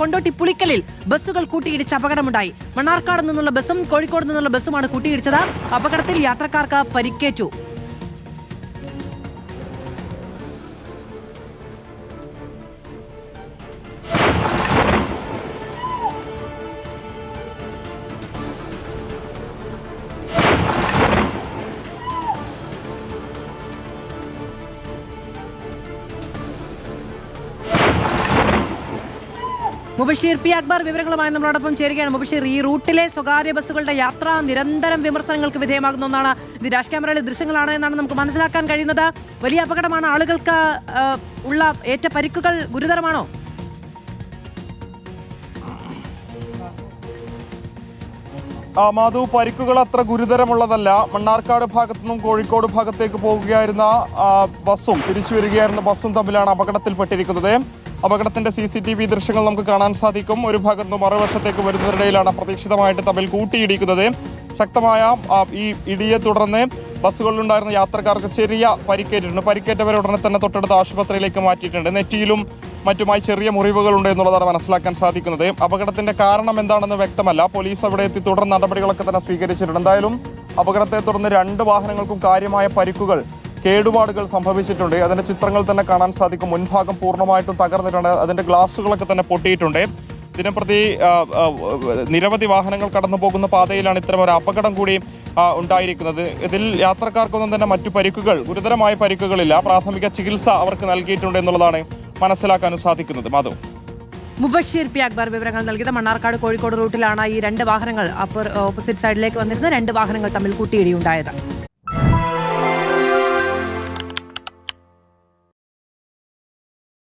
കൊണ്ടോട്ടി പുളിക്കലിൽ ബസ്സുകൾ കൂട്ടിയിടിച്ച് അപകടമുണ്ടായി. മണ്ണാർക്കാട് നിന്നുള്ള ബസ്സും കോഴിക്കോട് നിന്നുള്ള ബസ്സുമാണ് കൂട്ടിയിടിച്ചത്. അപകടത്തിൽ യാത്രക്കാർക്ക് പരിക്കേറ്റു. മുബഷീർ പി അക്ബർ വിവരങ്ങളുമായി നമ്മളോടൊപ്പം ചേരുകയാണ്. മുബഷീർ, ഈ റൂട്ടിലെ സ്വകാര്യ ബസ്സുകളുടെ യാത്ര നിരന്തരം വിമർശനങ്ങൾക്ക് വിധേയമാകുന്ന ഒന്നാണ്. ഇത് ഡാഷ് ക്യാമറയിലെ ദൃശ്യങ്ങളാണ് എന്നാണ് നമുക്ക് മനസ്സിലാക്കാൻ കഴിയുന്നത്. വലിയ അപകടമാണ്. ആളുകൾക്ക് ഉള്ള ഏറ്റ പരിക്കുകൾ ഗുരുതരമാണോ? മാധു, പരിക്കുകൾ അത്ര ഗുരുതരമുള്ളതല്ല. മണ്ണാർക്കാട് ഭാഗത്തു നിന്നും കോഴിക്കോട് ഭാഗത്തേക്ക് പോകുകയായിരുന്ന ബസ്സും തിരിച്ചു വരികയായിരുന്ന ബസ്സും തമ്മിലാണ് അപകടത്തിൽപ്പെട്ടിരിക്കുന്നത്. അപകടത്തിന്റെ CCTV ദൃശ്യങ്ങൾ നമുക്ക് കാണാൻ സാധിക്കും. ഒരു ഭാഗത്ത് നിന്ന് മറുവശത്തേക്ക് വരുന്നതിനിടയിലാണ് അപ്രതീക്ഷിതമായിട്ട് തമ്മിൽ കൂട്ടിയിടിക്കുന്നത്. ശക്തമായ ഈ ഇടിയെ തുടർന്ന് ബസ്സുകളിലുണ്ടായിരുന്ന യാത്രക്കാർക്ക് ചെറിയ പരിക്കേറ്റിട്ടുണ്ട്. പരിക്കേറ്റവരെ ഉടനെ തന്നെ തൊട്ടടുത്ത ആശുപത്രിയിലേക്ക് മാറ്റിയിട്ടുണ്ട്. നെറ്റിയിലും മറ്റുമായി ചെറിയ മുറിവുകളുണ്ട് എന്നുള്ളതാണ് മനസ്സിലാക്കാൻ സാധിക്കുന്നത്. അപകടത്തിന്റെ കാരണം എന്താണെന്ന് വ്യക്തമല്ല. പോലീസ് അവിടെ എത്തി തുടർ നടപടികളൊക്കെ തന്നെ സ്വീകരിച്ചിട്ടുണ്ട്. എന്തായാലും അപകടത്തെ തുടർന്ന് 2 വാഹനങ്ങൾക്കും കാര്യമായ പരിക്കുകൾ, കേടുപാടുകൾ സംഭവിച്ചിട്ടുണ്ട്. അതിന്റെ ചിത്രങ്ങൾ തന്നെ കാണാൻ സാധിക്കും. മുൻഭാഗം പൂർണ്ണമായിട്ടും തകർന്നിട്ടുണ്ട്. അതിന്റെ ഗ്ലാസുകളൊക്കെ തന്നെ പൊട്ടിയിട്ടുണ്ട്. ദിനംപ്രതി നിരവധി വാഹനങ്ങൾ കടന്നു പോകുന്ന പാതയിലാണ് ഇത്തരം ഒരു അപകടം കൂടി ഉണ്ടായിരിക്കുന്നത്. ഇതിൽ യാത്രക്കാർക്കൊന്നും തന്നെ മറ്റു പരിക്കുകൾ, ഗുരുതരമായ പരിക്കുകളില്ല. പ്രാഥമിക ചികിത്സ അവർക്ക് നൽകിയിട്ടുണ്ട് എന്നുള്ളതാണ് മനസ്സിലാക്കാനും സാധിക്കുന്നത്. മാധവ്. മുബഷീർ പി അക്ബർ വിവരങ്ങൾ നൽകിയത്. മണ്ണാർക്കാട് കോഴിക്കോട് റൂട്ടിലാണ് ഈ 2 വാഹനങ്ങൾ ഓപ്പോസിറ്റ് സൈഡിലേക്ക് വന്നിരുന്ന 2 വാഹനങ്ങൾ തമ്മിൽ കൂട്ടിയിടിയുണ്ടായത്.